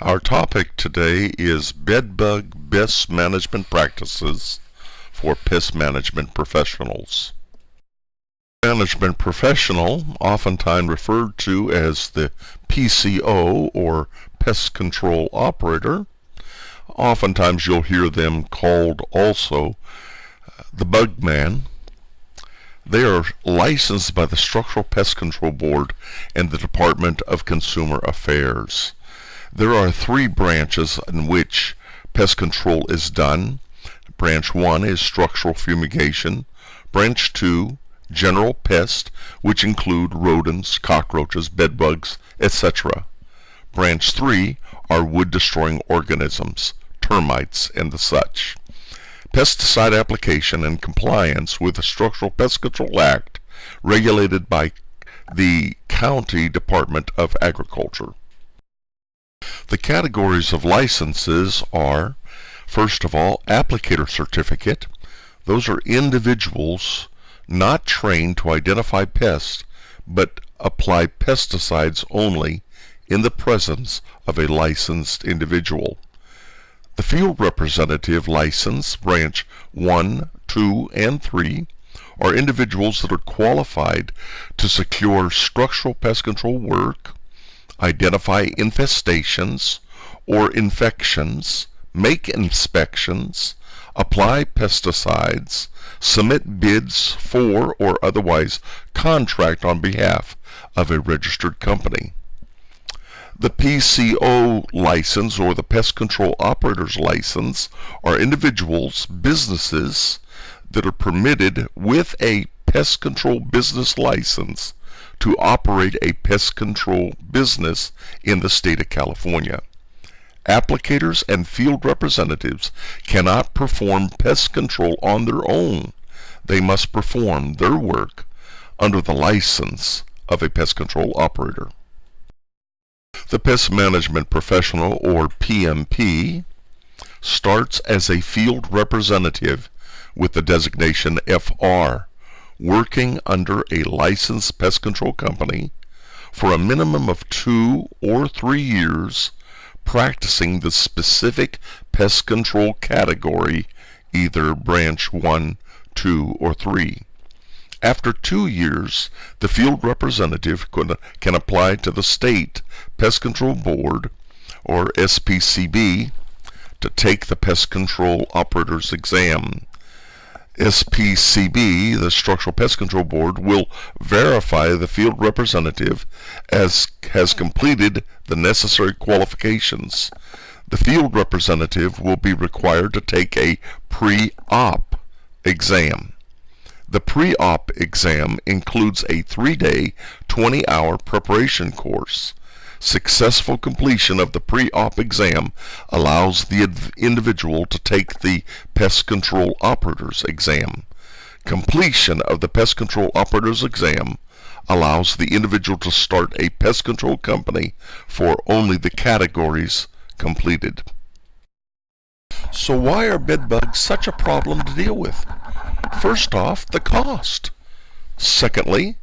Our topic today is bedbug best management practices for pest management professionals. Management professional, oftentimes referred to as the PCO or pest control operator. Oftentimes you'll hear them called also the bug man. They are licensed by the Structural Pest Control Board and the Department of Consumer Affairs. There are three branches in which pest control is done. Branch 1 is structural fumigation. Branch 2, general pest, which include rodents, cockroaches, bedbugs, etc. Branch 3 are wood-destroying organisms, termites, and the such. Pesticide application and compliance with the Structural Pest Control Act, regulated by the County Department of Agriculture. The categories of licenses are, first of all, applicator certificate. Those are individuals not trained to identify pests, but apply pesticides only in the presence of a licensed individual. The field representative license, branch 1, 2, and 3, are individuals that are qualified to secure structural pest control work, identify infestations or infections, make inspections, apply pesticides, submit bids for or otherwise contract on behalf of a registered company. The PCO license, or the Pest Control Operator's License, are individuals, businesses that are permitted with a pest control business license to operate a pest control business in the state of California. Applicators and field representatives cannot perform pest control on their own. They must perform their work under the license of a pest control operator. The Pest Management Professional, or PMP, starts as a field representative with the designation FR, working under a licensed pest control company for a minimum of 2 or 3 years, practicing the specific pest control category, either branch 1, 2, or 3. After 2 years, the field representative can apply to the State Pest Control Board, or SPCB, to take the Pest Control Operator's Exam. SPCB, the Structural Pest Control Board, will verify the field representative has completed the necessary qualifications. The field representative will be required to take a pre-op exam. The pre-op exam includes a 3-day, 20-hour preparation course. Successful completion of the pre-op exam allows the individual to take the Pest Control Operator's Exam. Completion of the Pest Control Operator's Exam allows the individual to start a pest control company for only the categories completed. So why are bedbugs such a problem to deal with? First off, the cost. Secondly,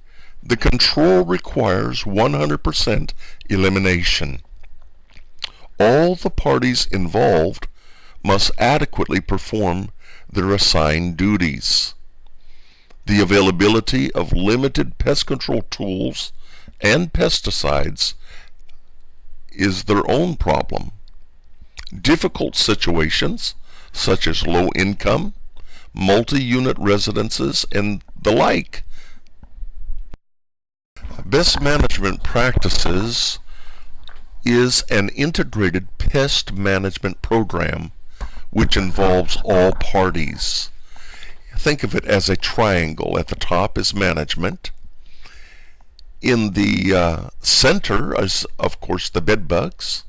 the control requires 100% elimination. All the parties involved must adequately perform their assigned duties. The availability of limited pest control tools and pesticides is their own problem. Difficult situations, such as low income, multi-unit residences, and the like. Best management practices is an integrated pest management program which involves all parties. Think of it as a triangle. At the top is management. In the center is, of course, the bedbugs.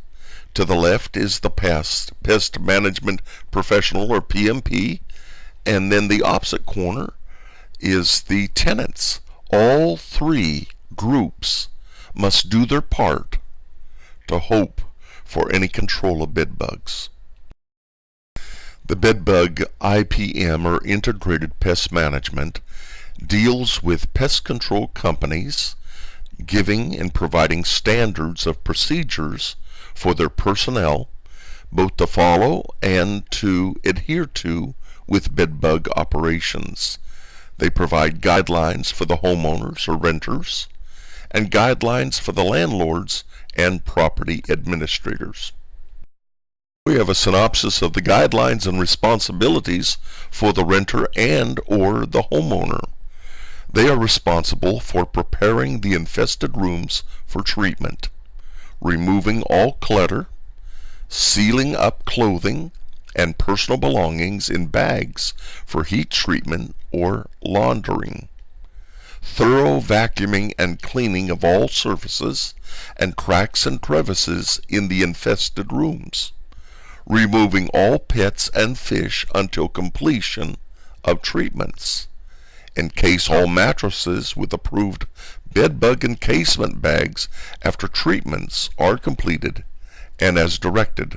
To the left is the pest management professional, or PMP, and then the opposite corner is the tenants. All three groups must do their part to hope for any control of bedbugs. The bedbug IPM, or Integrated Pest Management, deals with pest control companies giving and providing standards of procedures for their personnel, both to follow and to adhere to with bedbug operations. They provide guidelines for the homeowners or renters, and guidelines for the landlords and property administrators. We have a synopsis of the guidelines and responsibilities for the renter and or the homeowner. They are responsible for preparing the infested rooms for treatment, removing all clutter, sealing up clothing and personal belongings in bags for heat treatment or laundering, thorough vacuuming and cleaning of all surfaces and cracks and crevices in the infested rooms, removing all pets and fish until completion of treatments, encase all mattresses with approved bedbug encasement bags after treatments are completed and as directed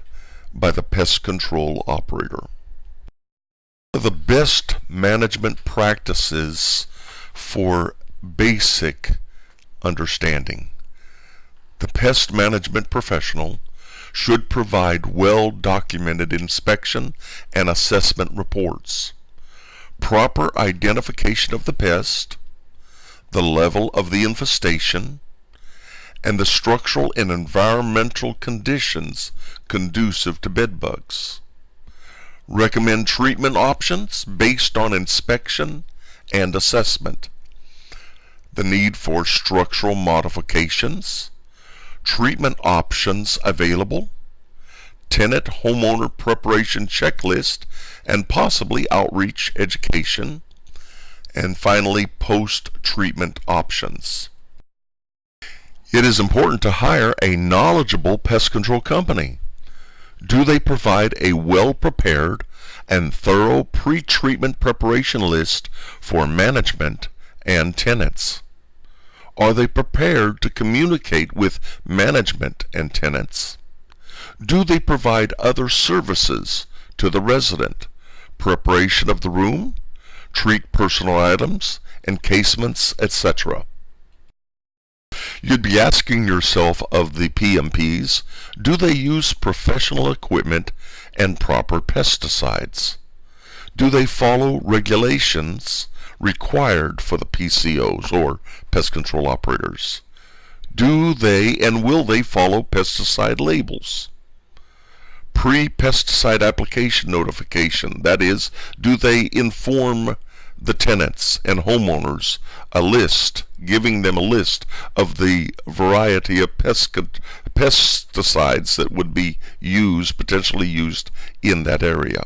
by the pest control operator. The best management practices for basic understanding. The pest management professional should provide well-documented inspection and assessment reports, proper identification of the pest, the level of the infestation, and the structural and environmental conditions conducive to bedbugs. Recommend treatment options based on inspection and assessment. The need for structural modifications, treatment options available, tenant homeowner preparation checklist, and possibly outreach education, and finally post-treatment options. It is important to hire a knowledgeable pest control company. Do they provide a well-prepared and thorough pre-treatment preparation list for management and tenants? Are they prepared to communicate with management and tenants? Do they provide other services to the resident? Preparation of the room, treat personal items, encasements, etc. You'd be asking yourself of the PMPs, do they use professional equipment and proper pesticides? Do they follow regulations required for the PCOs or pest control operators? Do they and will they follow pesticide labels? Pre-pesticide application notification, that is, do they inform the tenants and homeowners giving them a list of the variety of pesticides that would be potentially used in that area?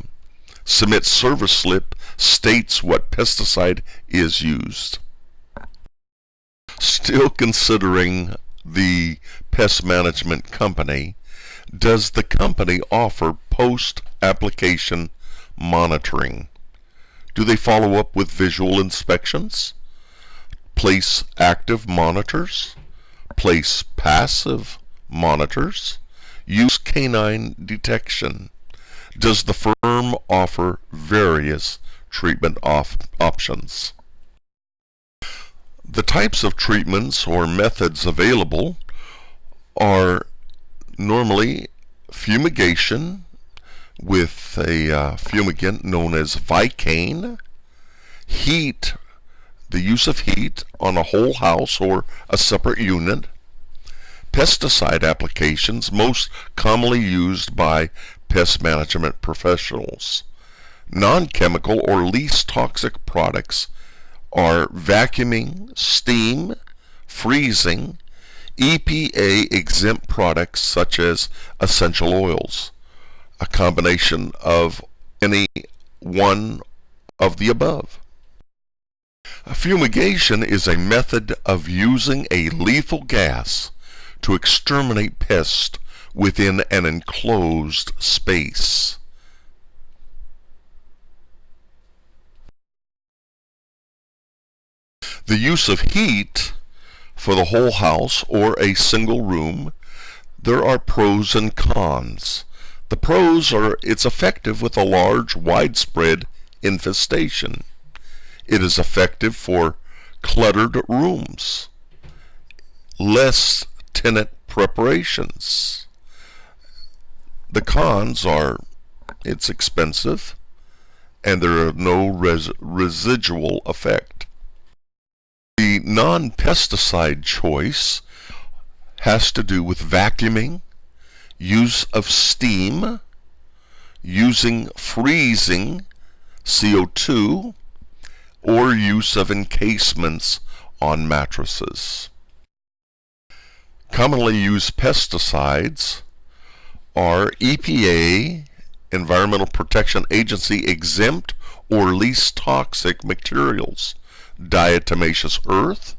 Submit service slip states what pesticide is used. Still considering the pest management company, does the company offer post-application monitoring? Do they follow up with visual inspections? Place active monitors? Place passive monitors? Use canine detection? Does the firm offer various treatment options? The types of treatments or methods available are normally fumigation with a fumigant known as Vicane, heat, the use of heat on a whole house or a separate unit, pesticide applications most commonly used by pest management professionals. Non-chemical or least toxic products are vacuuming, steam, freezing, EPA exempt products such as essential oils, a combination of any one of the above. Fumigation is a method of using a lethal gas to exterminate pests within an enclosed space. The use of heat for the whole house or a single room, there are pros and cons. The pros are it's effective with a large, widespread infestation. It is effective for cluttered rooms. less tenant preparations. The cons are it's expensive and there are no residual effect. The non-pesticide choice has to do with vacuuming, use of steam, using freezing CO2, or use of encasements on mattresses. Commonly used pesticides are EPA, Environmental Protection Agency exempt or least toxic materials, diatomaceous earth,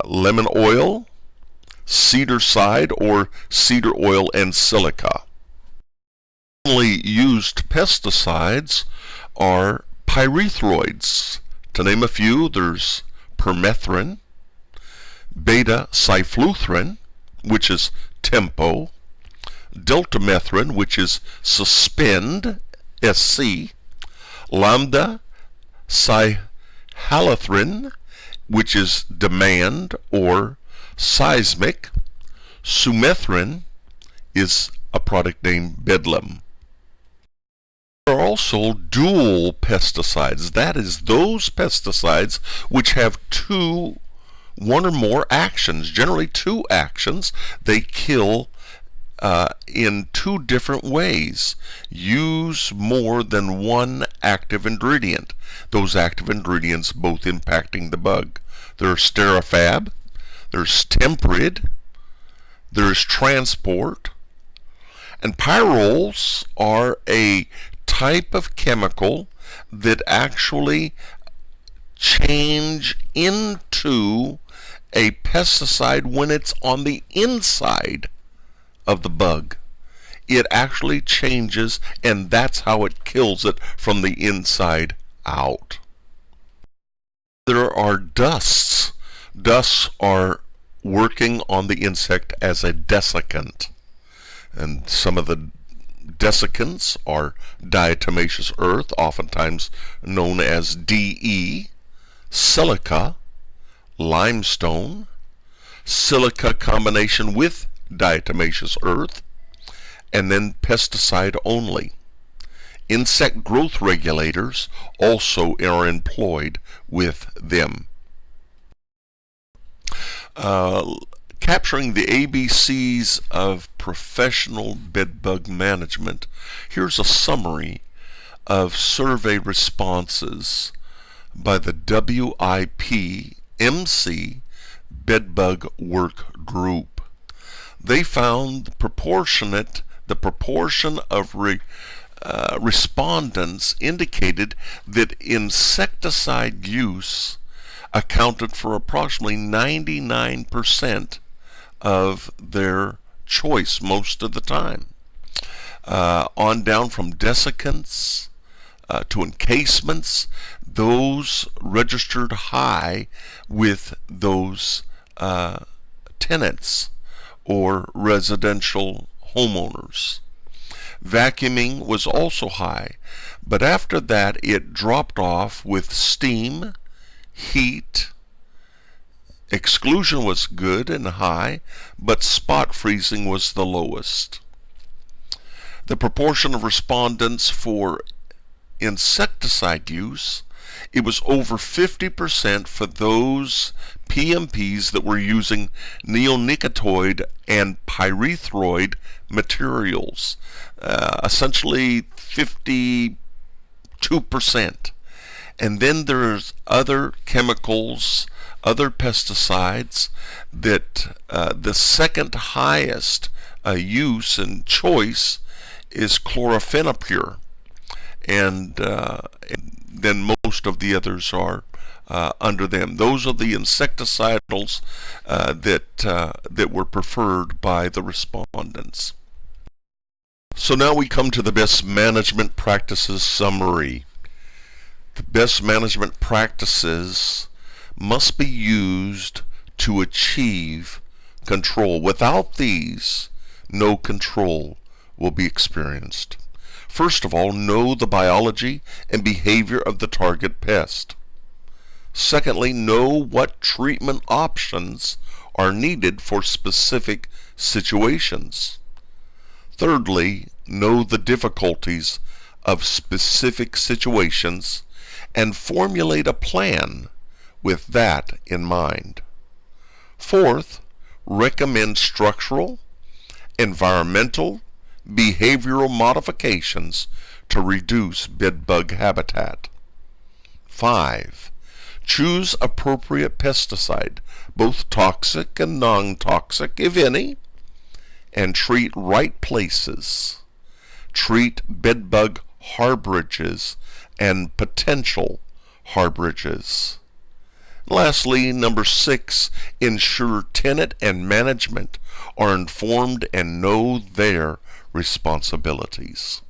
lemon oil, cedar side or cedar oil and silica. Commonly used pesticides are pyrethroids. To name a few, there's permethrin, beta-cyfluthrin, which is Tempo, deltamethrin, which is Suspend, SC, lambda-cyhalothrin, which is Demand or Seismic. Sumethrin is a product named Bedlam. There are also dual pesticides. That is, those pesticides which have one or more actions, generally two actions. They kill in two different ways. Use more than one active ingredient. Those active ingredients both impacting the bug. There's Sterifab, there's Temperid, there's Transport, and pyrols are a type of chemical that actually change into a pesticide when it's on the inside of the bug. It actually changes, and that's how it kills it from the inside out. There are dusts. Dusts are working on the insect as a desiccant, and some of the desiccants are diatomaceous earth, oftentimes known as DE, silica, limestone, silica combination with diatomaceous earth, and then pesticide only. Insect growth regulators also are employed with them. Capturing the ABCs of professional bedbug management, here's a summary of survey responses by the WIP-MC Bedbug Work Group. They found the proportion of respondents indicated that insecticide use accounted for approximately 99% of their choice most of the time. On down from desiccants to encasements, those registered high with those tenants or residential homeowners. Vacuuming was also high, but after that it dropped off with steam, heat. Exclusion was good and high, but spot freezing was the lowest. The proportion of respondents for insecticide use, it was over 50% for those PMPs that were using neonicotinoid and pyrethroid materials, essentially 52%. And then there's other chemicals, other pesticides that the second highest use and choice is chlorophenopure, and then most of the others are under them. Those are the insecticidals that were preferred by the respondents. So now we come to the best management practices summary. The best management practices must be used to achieve control. Without these, no control will be experienced. First of all, know the biology and behavior of the target pest. Secondly, know what treatment options are needed for specific situations. Thirdly, know the difficulties of specific situations and formulate a plan with that in mind. Fourth, recommend structural, environmental, behavioral modifications to reduce bedbug habitat. 5. Choose appropriate pesticide, both toxic and non-toxic, if any, and treat right places. Treat bedbug harborages and potential harborages. Lastly, number 6, ensure tenant and management are informed and know their responsibilities.